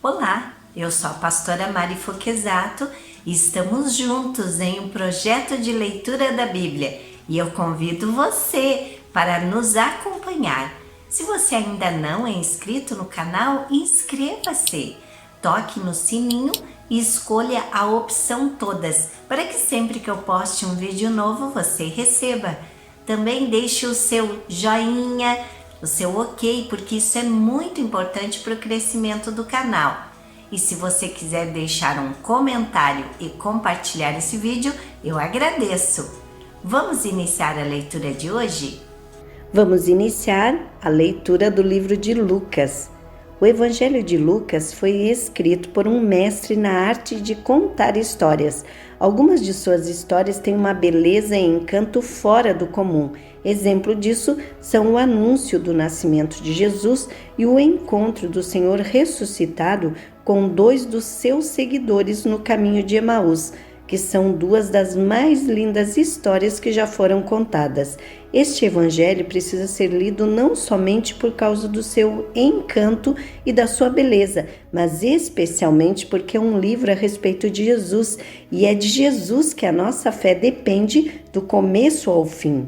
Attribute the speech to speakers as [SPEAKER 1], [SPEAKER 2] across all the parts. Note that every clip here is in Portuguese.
[SPEAKER 1] Olá, eu sou a pastora Mari Foquesato e estamos juntos em um projeto de leitura da Bíblia e eu convido você para nos acompanhar. Se você ainda não é inscrito no canal, inscreva-se, toque no sininho e escolha a opção todas para que sempre que eu poste um vídeo novo você receba. Também deixe o seu joinha, o seu ok, porque isso é muito importante para o crescimento do canal. E se você quiser deixar um comentário e compartilhar esse vídeo, eu agradeço. Vamos iniciar a leitura de hoje?
[SPEAKER 2] Vamos iniciar a leitura do livro de Lucas. O Evangelho de Lucas foi escrito por um mestre na arte de contar histórias. Algumas de suas histórias têm uma beleza e encanto fora do comum. Exemplo disso são o anúncio do nascimento de Jesus e o encontro do Senhor ressuscitado com 2 dos seus seguidores no caminho de Emaús, que são 2 das mais lindas histórias que já foram contadas. Este evangelho precisa ser lido não somente por causa do seu encanto e da sua beleza, mas especialmente porque é um livro a respeito de Jesus, e é de Jesus que a nossa fé depende do começo ao fim.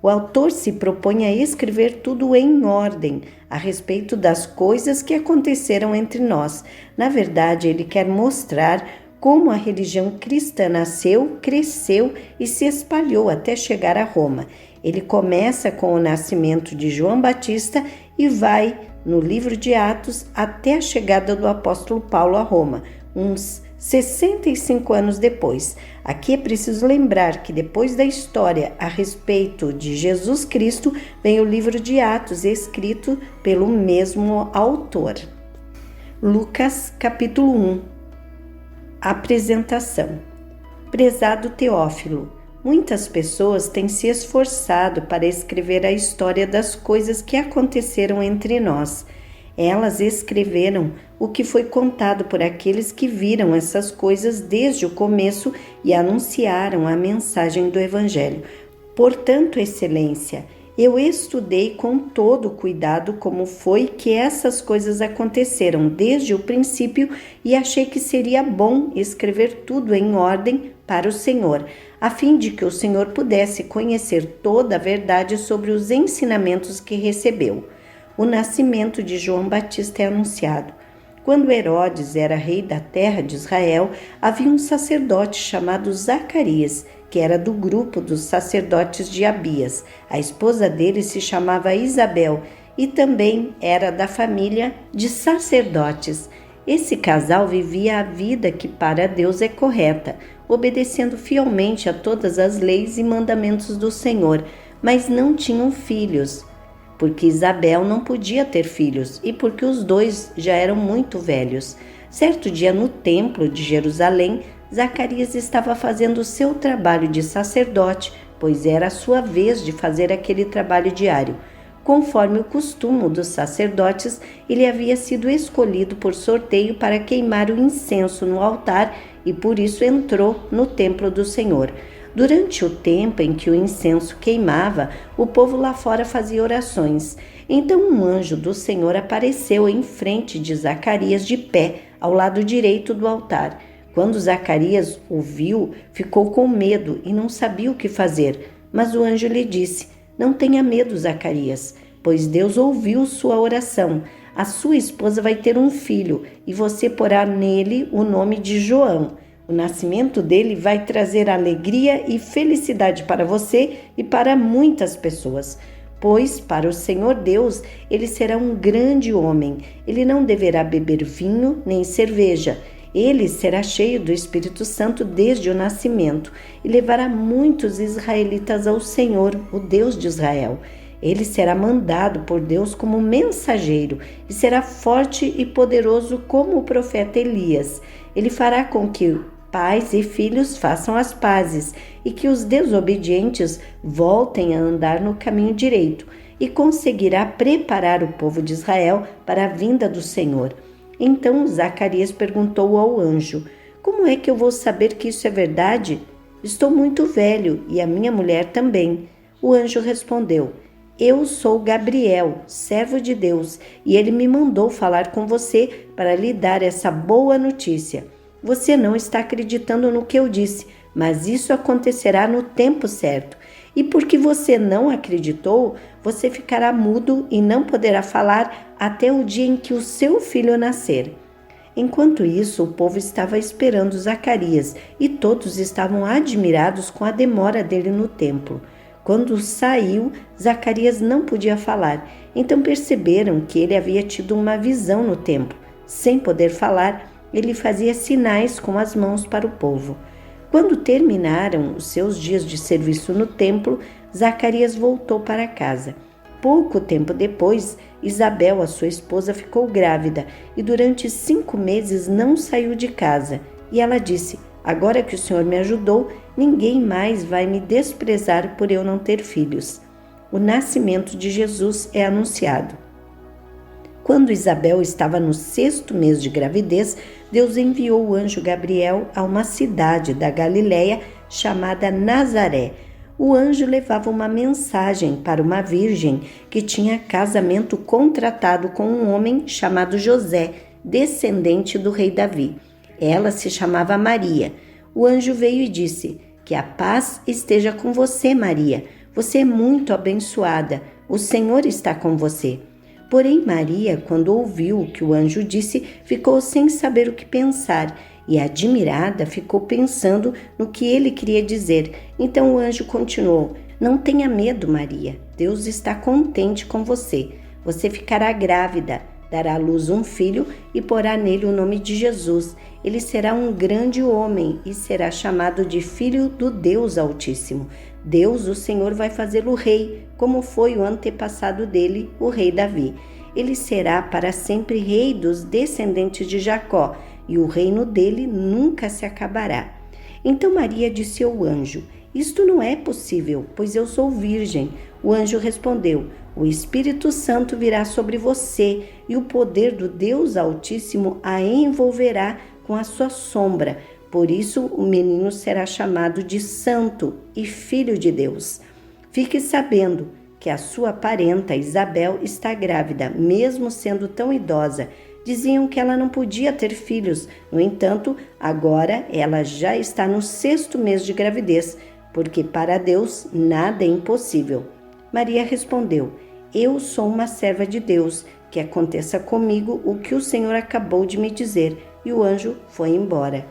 [SPEAKER 2] O autor se propõe a escrever tudo em ordem, a respeito das coisas que aconteceram entre nós. Na verdade, ele quer mostrar como a religião cristã nasceu, cresceu e se espalhou até chegar a Roma. Ele começa com o nascimento de João Batista e vai, no livro de Atos, até a chegada do apóstolo Paulo a Roma, uns 65 anos depois. Aqui é preciso lembrar que depois da história a respeito de Jesus Cristo, vem o livro de Atos, escrito pelo mesmo autor. Lucas, capítulo 1. Apresentação. Prezado Teófilo, muitas pessoas têm se esforçado para escrever a história das coisas que aconteceram entre nós. Elas escreveram o que foi contado por aqueles que viram essas coisas desde o começo e anunciaram a mensagem do Evangelho. Portanto, Excelência, eu estudei com todo cuidado como foi que essas coisas aconteceram desde o princípio e achei que seria bom escrever tudo em ordem para o Senhor, a fim de que o Senhor pudesse conhecer toda a verdade sobre os ensinamentos que recebeu. O nascimento de João Batista é anunciado. Quando Herodes era rei da terra de Israel, havia um sacerdote chamado Zacarias, que era do grupo dos sacerdotes de Abias. A esposa dele se chamava Isabel e também era da família de sacerdotes. Esse casal vivia a vida que para Deus é correta, obedecendo fielmente a todas as leis e mandamentos do Senhor, mas não tinham filhos, porque Isabel não podia ter filhos e porque os 2 já eram muito velhos. Certo dia no templo de Jerusalém, Zacarias estava fazendo o seu trabalho de sacerdote, pois era a sua vez de fazer aquele trabalho diário. Conforme o costume dos sacerdotes, ele havia sido escolhido por sorteio para queimar o incenso no altar e por isso entrou no templo do Senhor. Durante o tempo em que o incenso queimava, o povo lá fora fazia orações. Então um anjo do Senhor apareceu em frente de Zacarias de pé, ao lado direito do altar. Quando Zacarias o viu, ficou com medo e não sabia o que fazer. Mas o anjo lhe disse: "Não tenha medo, Zacarias, pois Deus ouviu sua oração. A sua esposa vai ter um filho e você porá nele o nome de João. O nascimento dele vai trazer alegria e felicidade para você e para muitas pessoas, pois para o Senhor Deus ele será um grande homem. Ele não deverá beber vinho nem cerveja. Ele será cheio do Espírito Santo desde o nascimento e levará muitos israelitas ao Senhor, o Deus de Israel. Ele será mandado por Deus como mensageiro e será forte e poderoso como o profeta Elias. Ele fará com que pais e filhos façam as pazes e que os desobedientes voltem a andar no caminho direito e conseguirá preparar o povo de Israel para a vinda do Senhor." Então Zacarias perguntou ao anjo: "Como é que eu vou saber que isso é verdade? Estou muito velho e a minha mulher também." O anjo respondeu: Eu sou Gabriel, servo de Deus, e ele me mandou falar com você para lhe dar essa boa notícia. Você não está acreditando no que eu disse, mas isso acontecerá no tempo certo. E porque você não acreditou, você ficará mudo e não poderá falar até o dia em que o seu filho nascer. Enquanto isso, o povo estava esperando Zacarias e todos estavam admirados com a demora dele no templo. Quando saiu, Zacarias não podia falar, então perceberam que ele havia tido uma visão no templo. Sem poder falar, ele fazia sinais com as mãos para o povo. Quando terminaram os seus dias de serviço no templo, Zacarias voltou para casa. Pouco tempo depois, Isabel, a sua esposa, ficou grávida e durante 5 meses não saiu de casa. E ela disse: agora que o Senhor me ajudou, ninguém mais vai me desprezar por eu não ter filhos. O nascimento de Jesus é anunciado. Quando Isabel estava no 6º mês de gravidez, Deus enviou o anjo Gabriel a uma cidade da Galileia chamada Nazaré. O anjo levava uma mensagem para uma virgem que tinha casamento contratado com um homem chamado José, descendente do rei Davi. Ela se chamava Maria. O anjo veio e disse: que a paz esteja com você, Maria. Você é muito abençoada. O Senhor está com você. Porém, Maria, quando ouviu o que o anjo disse, ficou sem saber o que pensar e, admirada, ficou pensando no que ele queria dizer. Então o anjo continuou: não tenha medo, Maria. Deus está contente com você. Você ficará grávida, dará à luz um filho e porá nele o nome de Jesus. Ele será um grande homem e será chamado de Filho do Deus Altíssimo. Deus, o Senhor, vai fazê-lo rei, como foi o antepassado dele, o rei Davi. Ele será para sempre rei dos descendentes de Jacó, e o reino dele nunca se acabará. Então Maria disse ao anjo: isto não é possível, pois eu sou virgem. O anjo respondeu: o Espírito Santo virá sobre você, e o poder do Deus Altíssimo a envolverá com a sua sombra. Por isso, o menino será chamado de Santo e Filho de Deus. Fique sabendo que a sua parenta Isabel está grávida, mesmo sendo tão idosa. Diziam que ela não podia ter filhos. No entanto, agora ela já está no 6º mês de gravidez, porque para Deus nada é impossível. Maria respondeu: eu sou uma serva de Deus, que aconteça comigo o que o Senhor acabou de me dizer. E o anjo foi embora.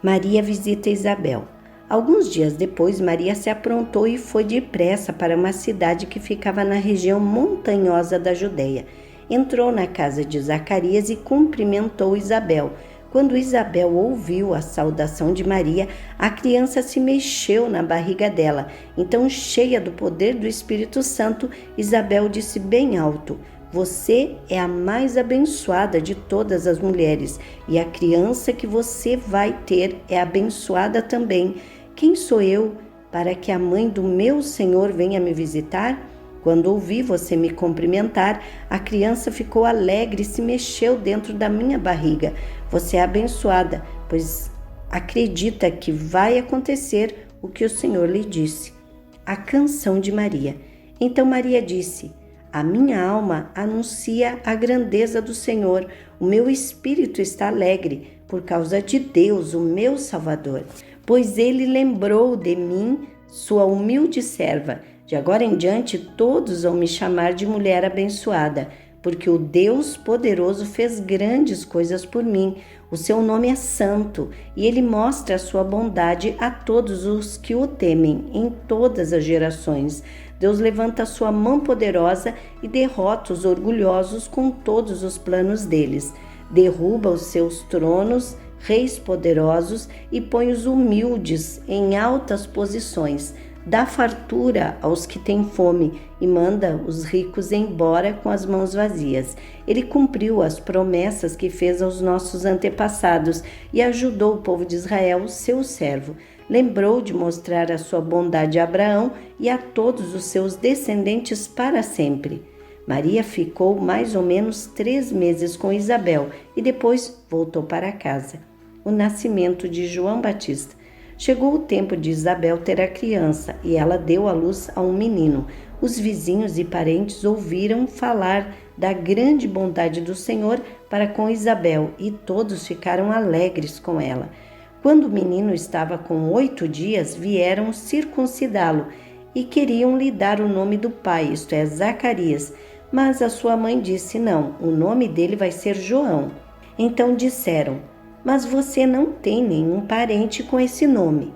[SPEAKER 2] Maria visita Isabel. Alguns dias depois, Maria se aprontou e foi depressa para uma cidade que ficava na região montanhosa da Judeia. Entrou na casa de Zacarias e cumprimentou Isabel. Quando Isabel ouviu a saudação de Maria, a criança se mexeu na barriga dela. Então, cheia do poder do Espírito Santo, Isabel disse bem alto: você é a mais abençoada de todas as mulheres, e a criança que você vai ter é abençoada também. Quem sou eu para que a mãe do meu Senhor venha me visitar? Quando ouvi você me cumprimentar, a criança ficou alegre e se mexeu dentro da minha barriga. Você é abençoada, pois acredita que vai acontecer o que o Senhor lhe disse. A canção de Maria. Então Maria disse: a minha alma anuncia a grandeza do Senhor. O meu espírito está alegre por causa de Deus, o meu Salvador, pois ele lembrou de mim, sua humilde serva. De agora em diante, todos vão me chamar de mulher abençoada, porque o Deus poderoso fez grandes coisas por mim. O seu nome é santo, e ele mostra a sua bondade a todos os que o temem, em todas as gerações. Deus levanta a sua mão poderosa e derrota os orgulhosos com todos os planos deles. Derruba os seus tronos, reis poderosos, e põe os humildes em altas posições. Dá fartura aos que têm fome e manda os ricos embora com as mãos vazias. Ele cumpriu as promessas que fez aos nossos antepassados e ajudou o povo de Israel, seu servo. Lembrou de mostrar a sua bondade a Abraão e a todos os seus descendentes para sempre. Maria ficou mais ou menos 3 meses com Isabel e depois voltou para casa. O nascimento de João Batista. Chegou o tempo de Isabel ter a criança e ela deu à luz a um menino. Os vizinhos e parentes ouviram falar da grande bondade do Senhor para com Isabel e todos ficaram alegres com ela. Quando o menino estava com 8 dias, vieram circuncidá-lo e queriam lhe dar o nome do pai, isto é, Zacarias. Mas a sua mãe disse: não, o nome dele vai ser João. Então disseram: mas você não tem nenhum parente com esse nome.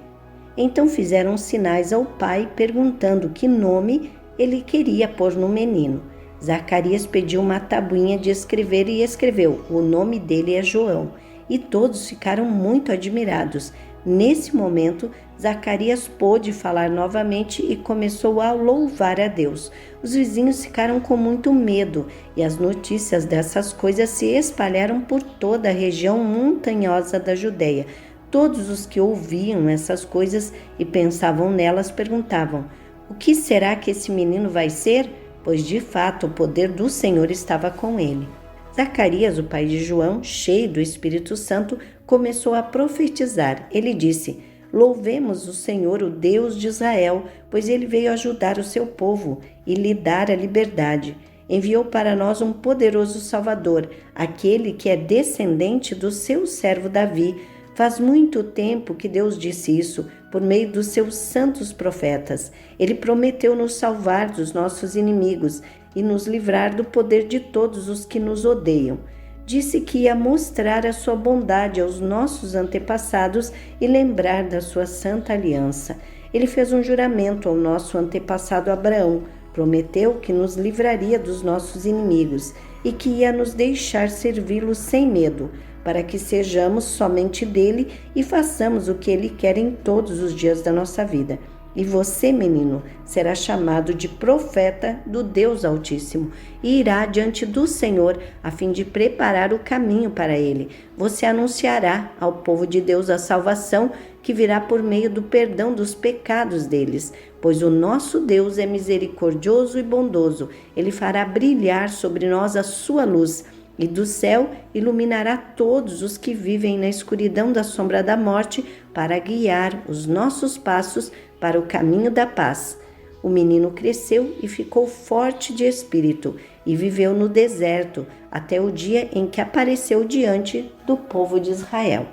[SPEAKER 2] Então fizeram sinais ao pai, perguntando que nome ele queria pôr no menino. Zacarias pediu uma tabuinha de escrever e escreveu: o nome dele é João. E todos ficaram muito admirados. Nesse momento, Zacarias pôde falar novamente e começou a louvar a Deus. Os vizinhos ficaram com muito medo e as notícias dessas coisas se espalharam por toda a região montanhosa da Judeia. Todos os que ouviam essas coisas e pensavam nelas perguntavam: o que será que esse menino vai ser? Pois de fato o poder do Senhor estava com ele. Zacarias, o pai de João, cheio do Espírito Santo, começou a profetizar. Ele disse: louvemos o Senhor, o Deus de Israel, pois ele veio ajudar o seu povo e lhe dar a liberdade. Enviou para nós um poderoso Salvador, aquele que é descendente do seu servo Davi. Faz muito tempo que Deus disse isso por meio dos seus santos profetas. Ele prometeu nos salvar dos nossos inimigos e nos livrar do poder de todos os que nos odeiam. Disse que ia mostrar a sua bondade aos nossos antepassados e lembrar da sua santa aliança. Ele fez um juramento ao nosso antepassado Abraão, prometeu que nos livraria dos nossos inimigos e que ia nos deixar servi-lo sem medo, para que sejamos somente dele e façamos o que ele quer em todos os dias da nossa vida. E você, menino, será chamado de profeta do Deus Altíssimo e irá diante do Senhor a fim de preparar o caminho para ele. Você anunciará ao povo de Deus a salvação que virá por meio do perdão dos pecados deles, pois o nosso Deus é misericordioso e bondoso. Ele fará brilhar sobre nós a sua luz e do céu iluminará todos os que vivem na escuridão da sombra da morte para guiar os nossos passos para o caminho da paz. O menino cresceu e ficou forte de espírito e viveu no deserto até o dia em que apareceu diante do povo de Israel.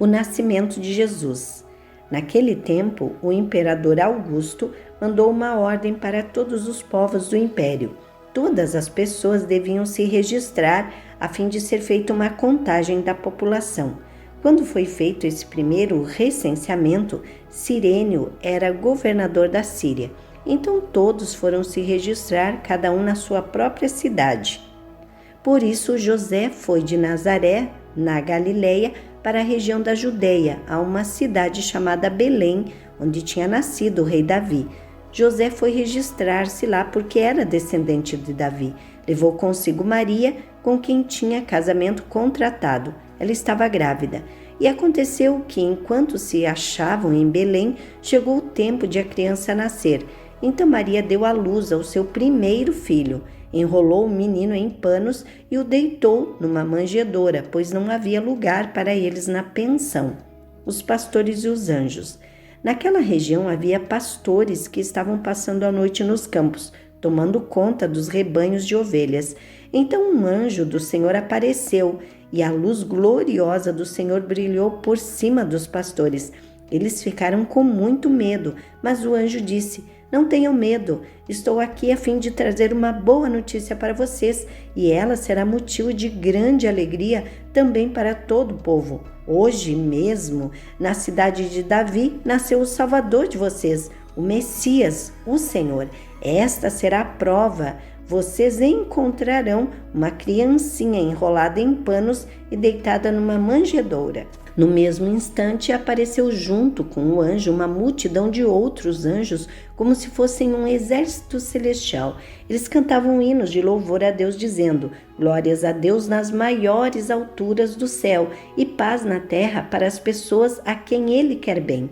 [SPEAKER 2] O nascimento de Jesus. Naquele tempo, o imperador Augusto mandou uma ordem para todos os povos do império. Todas as pessoas deviam se registrar a fim de ser feita uma contagem da população. Quando foi feito esse primeiro recenseamento, Cirênio era governador da Síria. Então todos foram se registrar, cada um na sua própria cidade. Por isso José foi de Nazaré, na Galileia, para a região da Judeia, a uma cidade chamada Belém, onde tinha nascido o rei Davi. José foi registrar-se lá porque era descendente de Davi. Levou consigo Maria, com quem tinha casamento contratado. Ela estava grávida. E aconteceu que, enquanto se achavam em Belém, chegou o tempo de a criança nascer. Então Maria deu à luz ao seu primeiro filho, enrolou o menino em panos e o deitou numa manjedoura, pois não havia lugar para eles na pensão. Os pastores e os anjos. Naquela região havia pastores que estavam passando a noite nos campos, tomando conta dos rebanhos de ovelhas. Então um anjo do Senhor apareceu e a luz gloriosa do Senhor brilhou por cima dos pastores. Eles ficaram com muito medo, mas o anjo disse: não tenham medo, estou aqui a fim de trazer uma boa notícia para vocês e ela será motivo de grande alegria também para todo o povo. Hoje mesmo, na cidade de Davi, nasceu o Salvador de vocês, o Messias, o Senhor. Esta será a prova. Vocês encontrarão uma criancinha enrolada em panos e deitada numa manjedoura. No mesmo instante, apareceu junto com o anjo uma multidão de outros anjos, como se fossem um exército celestial. Eles cantavam hinos de louvor a Deus, dizendo: glórias a Deus nas maiores alturas do céu e paz na terra para as pessoas a quem Ele quer bem.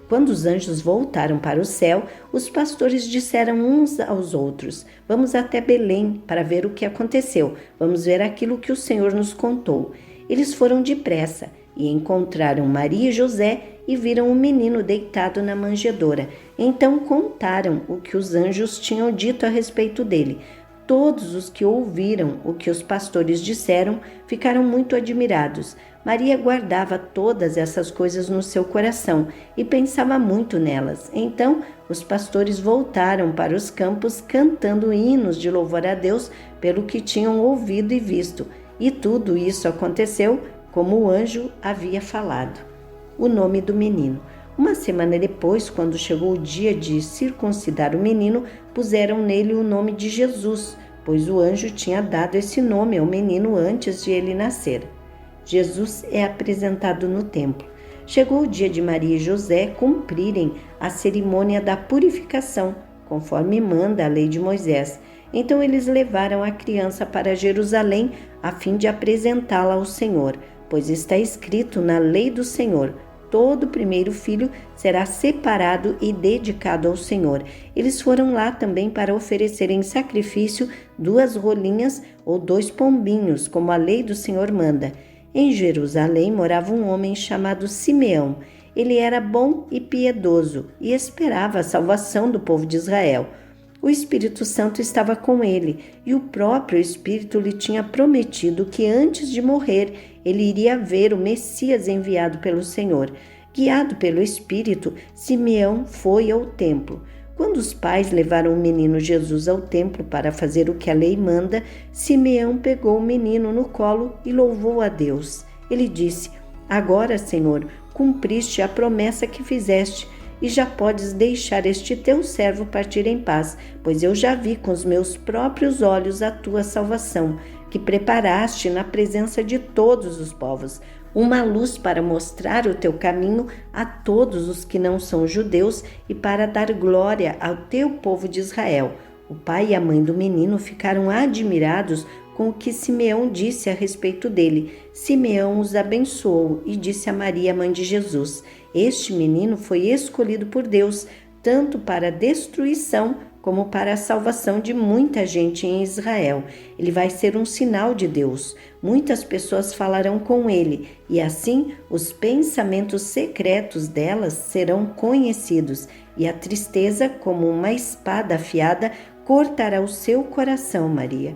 [SPEAKER 2] Quando os anjos voltaram para o céu, os pastores disseram uns aos outros: vamos até Belém para ver o que aconteceu. Vamos ver aquilo que o Senhor nos contou. Eles foram depressa e encontraram Maria e José e viram o menino deitado na manjedoura. Então contaram o que os anjos tinham dito a respeito dele. Todos os que ouviram o que os pastores disseram ficaram muito admirados. Maria guardava todas essas coisas no seu coração e pensava muito nelas. Então os pastores voltaram para os campos cantando hinos de louvor a Deus pelo que tinham ouvido e visto. E tudo isso aconteceu como o anjo havia falado. O nome do menino. Uma semana depois, quando chegou o dia de circuncidar o menino, puseram nele o nome de Jesus, pois o anjo tinha dado esse nome ao menino antes de ele nascer. Jesus é apresentado no templo. Chegou o dia de Maria e José cumprirem a cerimônia da purificação, conforme manda a lei de Moisés. Então eles levaram a criança para Jerusalém a fim de apresentá-la ao Senhor, pois está escrito na lei do Senhor: todo primeiro filho será separado e dedicado ao Senhor. Eles foram lá também para oferecer em sacrifício 2 rolinhas ou 2 pombinhos, como a lei do Senhor manda. Em Jerusalém morava um homem chamado Simeão. Ele era bom e piedoso e esperava a salvação do povo de Israel. O Espírito Santo estava com ele e o próprio Espírito lhe tinha prometido que antes de morrer ele iria ver o Messias enviado pelo Senhor. Guiado pelo Espírito, Simeão foi ao templo. Quando os pais levaram o menino Jesus ao templo para fazer o que a lei manda, Simeão pegou o menino no colo e louvou a Deus. Ele disse: agora, Senhor, cumpriste a promessa que fizeste, e já podes deixar este teu servo partir em paz, pois eu já vi com os meus próprios olhos a tua salvação, que preparaste na presença de todos os povos, uma luz para mostrar o teu caminho a todos os que não são judeus e para dar glória ao teu povo de Israel. O pai e a mãe do menino ficaram admirados com o que Simeão disse a respeito dele. Simeão os abençoou e disse a Maria, mãe de Jesus: este menino foi escolhido por Deus, tanto para a destruição como para a salvação de muita gente em Israel. Ele vai ser um sinal de Deus. Muitas pessoas falarão com ele, e assim os pensamentos secretos delas serão conhecidos, e a tristeza, como uma espada afiada, cortará o seu coração, Maria.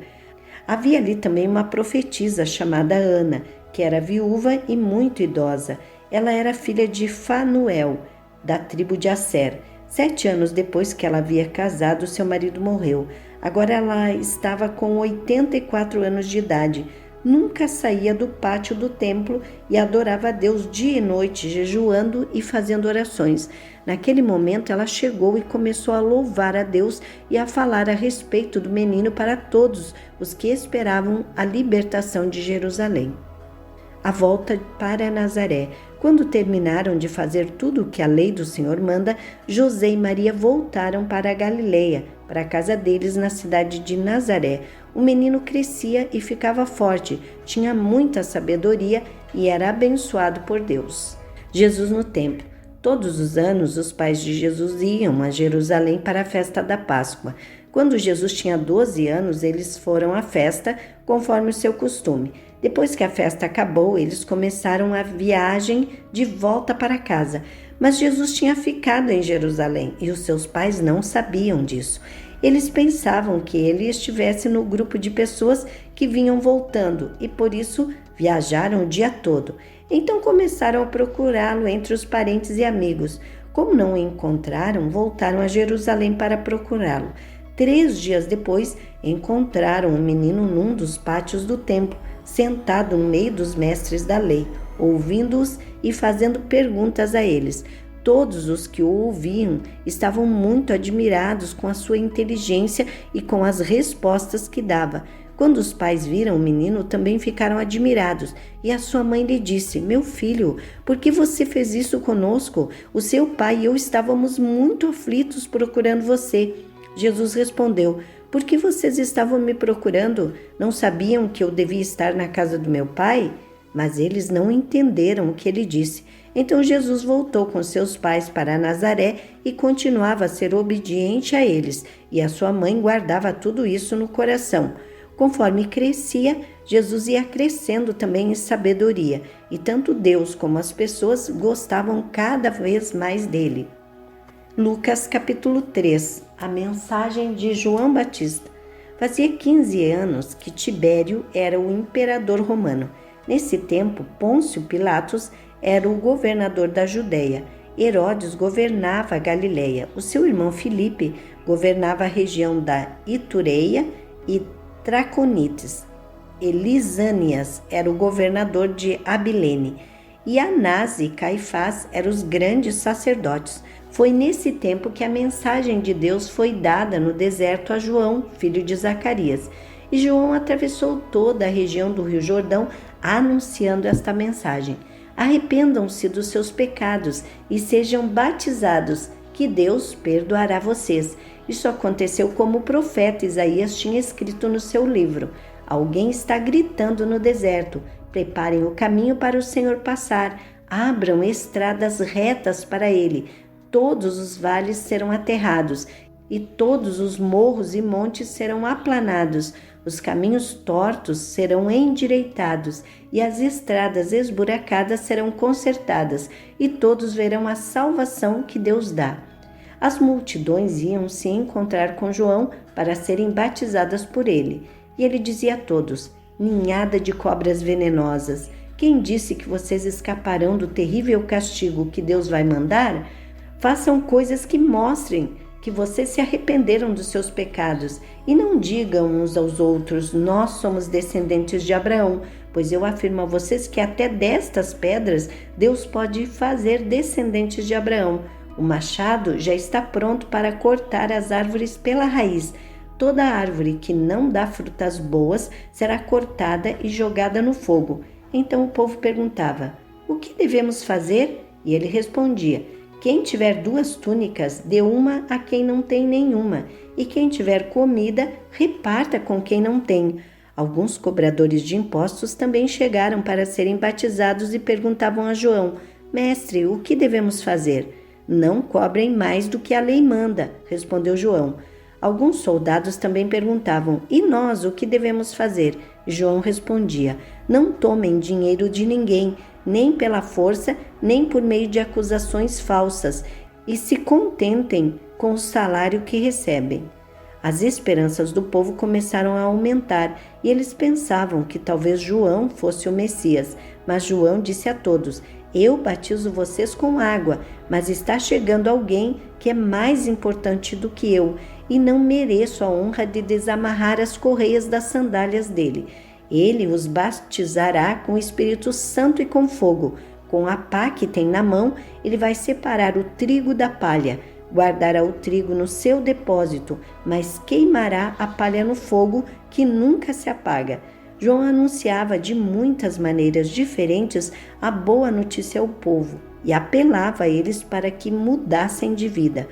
[SPEAKER 2] Havia ali também uma profetisa chamada Ana, que era viúva e muito idosa. Ela era filha de Fanuel, da tribo de Asser. 7 anos depois que ela havia casado, seu marido morreu. Agora ela estava com 84 anos de idade. Nunca saía do pátio do templo e adorava a Deus dia e noite, jejuando e fazendo orações. Naquele momento ela chegou e começou a louvar a Deus e a falar a respeito do menino para todos os que esperavam a libertação de Jerusalém. A volta para Nazaré. Quando terminaram de fazer tudo o que a lei do Senhor manda, José e Maria voltaram para a Galileia, para a casa deles na cidade de Nazaré. O menino crescia e ficava forte, tinha muita sabedoria e era abençoado por Deus. Jesus no templo. Todos os anos, os pais de Jesus iam a Jerusalém para a festa da Páscoa. Quando Jesus tinha 12 anos, eles foram à festa, conforme o seu costume. Depois que a festa acabou, eles começaram a viagem de volta para casa. Mas Jesus tinha ficado em Jerusalém e os seus pais não sabiam disso. Eles pensavam que ele estivesse no grupo de pessoas que vinham voltando e por isso viajaram o dia todo. Então começaram a procurá-lo entre os parentes e amigos. Como não o encontraram, voltaram a Jerusalém para procurá-lo. 3 dias depois, encontraram o menino num dos pátios do templo, sentado no meio dos mestres da lei, ouvindo-os e fazendo perguntas a eles. Todos os que o ouviam estavam muito admirados com a sua inteligência e com as respostas que dava. Quando os pais viram o menino, também ficaram admirados, e a sua mãe lhe disse: meu filho, por que você fez isso conosco? O seu pai e eu estávamos muito aflitos procurando você. Jesus respondeu: por que vocês estavam me procurando? Não sabiam que eu devia estar na casa do meu pai? Mas eles não entenderam o que ele disse. Então Jesus voltou com seus pais para Nazaré e continuava a ser obediente a eles, e a sua mãe guardava tudo isso no coração. Conforme crescia, Jesus ia crescendo também em sabedoria, e tanto Deus como as pessoas gostavam cada vez mais dele. Lucas capítulo 3. A mensagem de João Batista. Fazia 15 anos que Tibério era o imperador romano. Nesse tempo, Pôncio Pilatos era o governador da Judéia. Herodes governava a Galileia. O seu irmão Filipe governava a região da Itureia e Traconites. Elisânias era o governador de Abilene. E Anás e Caifás eram os grandes sacerdotes. Foi nesse tempo que a mensagem de Deus foi dada no deserto a João, filho de Zacarias. E João atravessou toda a região do Rio Jordão anunciando esta mensagem. Arrependam-se dos seus pecados e sejam batizados, que Deus perdoará vocês. Isso aconteceu como o profeta Isaías tinha escrito no seu livro. Alguém está gritando no deserto: preparem o caminho para o Senhor passar, abram estradas retas para ele. Todos os vales serão aterrados e todos os morros e montes serão aplanados. Os caminhos tortos serão endireitados e as estradas esburacadas serão consertadas, e todos verão a salvação que Deus dá. As multidões iam se encontrar com João para serem batizadas por ele. E ele dizia a todos: ninhada de cobras venenosas, quem disse que vocês escaparão do terrível castigo que Deus vai mandar? Façam coisas que mostrem que vocês se arrependeram dos seus pecados, e não digam uns aos outros: nós somos descendentes de Abraão, pois eu afirmo a vocês que até destas pedras Deus pode fazer descendentes de Abraão. O machado já está pronto para cortar as árvores pela raiz. Toda árvore que não dá frutas boas será cortada e jogada no fogo. Então o povo perguntava: o que devemos fazer? E ele respondia: quem tiver 2 túnicas, dê uma a quem não tem nenhuma, e quem tiver comida, reparta com quem não tem. Alguns cobradores de impostos também chegaram para serem batizados e perguntavam a João: mestre, o que devemos fazer? Não cobrem mais do que a lei manda, respondeu João. Alguns soldados também perguntavam: e nós, o que devemos fazer? João respondia: não tomem dinheiro de ninguém, nem pela força, nem por meio de acusações falsas, e se contentem com o salário que recebem. As esperanças do povo começaram a aumentar e eles pensavam que talvez João fosse o Messias. Mas João disse a todos: eu batizo vocês com água, mas está chegando alguém que é mais importante do que eu, e não mereço a honra de desamarrar as correias das sandálias dele. Ele os batizará com o Espírito Santo e com fogo. Com a pá que tem na mão, ele vai separar o trigo da palha. Guardará o trigo no seu depósito, mas queimará a palha no fogo que nunca se apaga. João anunciava de muitas maneiras diferentes a boa notícia ao povo e apelava a eles para que mudassem de vida.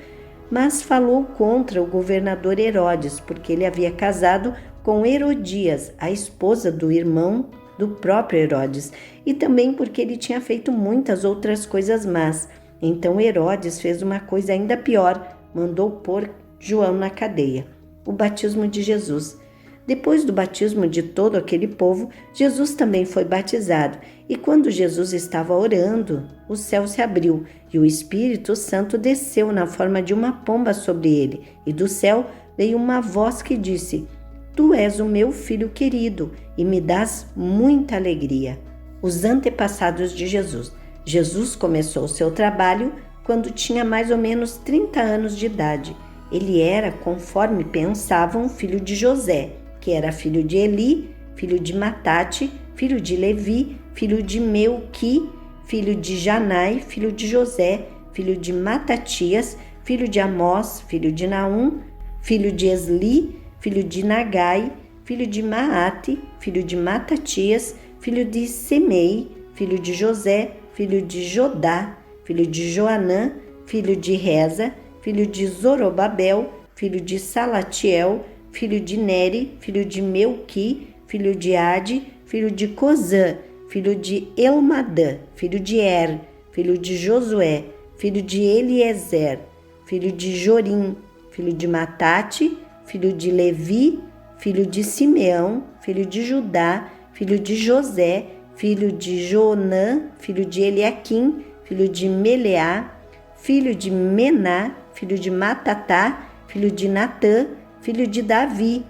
[SPEAKER 2] Mas falou contra o governador Herodes, porque ele havia casado com Herodias, a esposa do irmão do próprio Herodes, e também porque ele tinha feito muitas outras coisas más. Então Herodes fez uma coisa ainda pior, mandou pôr João na cadeia. O batismo de Jesus. Depois do batismo de todo aquele povo, Jesus também foi batizado. E quando Jesus estava orando, o céu se abriu e o Espírito Santo desceu na forma de uma pomba sobre ele. E do céu veio uma voz que disse: Tu és o meu filho querido e me dás muita alegria. Os antepassados de Jesus. Jesus começou o seu trabalho quando tinha mais ou menos 30 anos de idade. Ele era, conforme pensavam, filho de José, que era filho de Eli, filho de Matate, filho de Levi, filho de Melqui, filho de Janai, filho de José, filho de Matatias, filho de Amós, filho de Naum, filho de Esli, filho de Nagai, filho de Maate, filho de Matatias, filho de Semei, filho de José, filho de Jodá, filho de Joanã, filho de Reza, filho de Zorobabel, filho de Salatiel, filho de Neri, filho de Melqui, filho de Ade, filho de Cozã, filho de Elmadã, filho de Er, filho de Josué, filho de Eliezer, filho de Jorim, filho de Matate, filho de Levi, filho de Simeão, filho de Judá, filho de José, filho de Joanã, filho de Eliaquim, filho de Meleá, filho de Mená, filho de Matatá, filho de Natã, filho de Davi,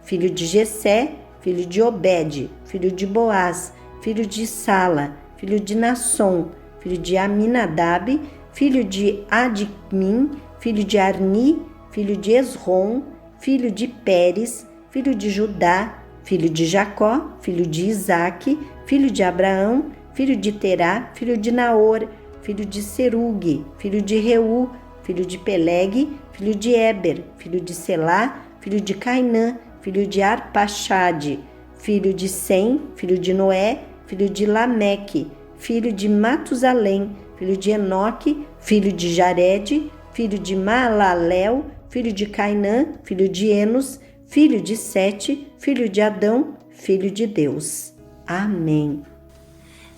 [SPEAKER 2] filho de Jessé, filho de Obed, filho de Boaz, filho de Sala, filho de Nasson, filho de Aminadab, filho de Admim, filho de Arni, filho de Esrom, filho de Pérez, filho de Judá, filho de Jacó, filho de Isaque, filho de Abraão, filho de Terá, filho de Naor, filho de Serugue, filho de Reu, filho de Peleg, filho de Éber, filho de Selá, filho de Cainã, filho de Arpaxade, filho de Sem, filho de Noé, filho de Lameque, filho de Matusalém, filho de Enoque, filho de Jared, filho de Maalalel, filho de Cainã, filho de Enos, filho de Sete, filho de Adão, filho de Deus. Amém.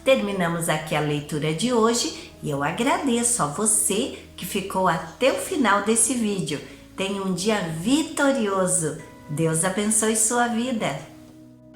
[SPEAKER 1] Terminamos aqui a leitura de hoje e eu agradeço a você que ficou até o final desse vídeo. Tenha um dia vitorioso. Deus abençoe sua vida.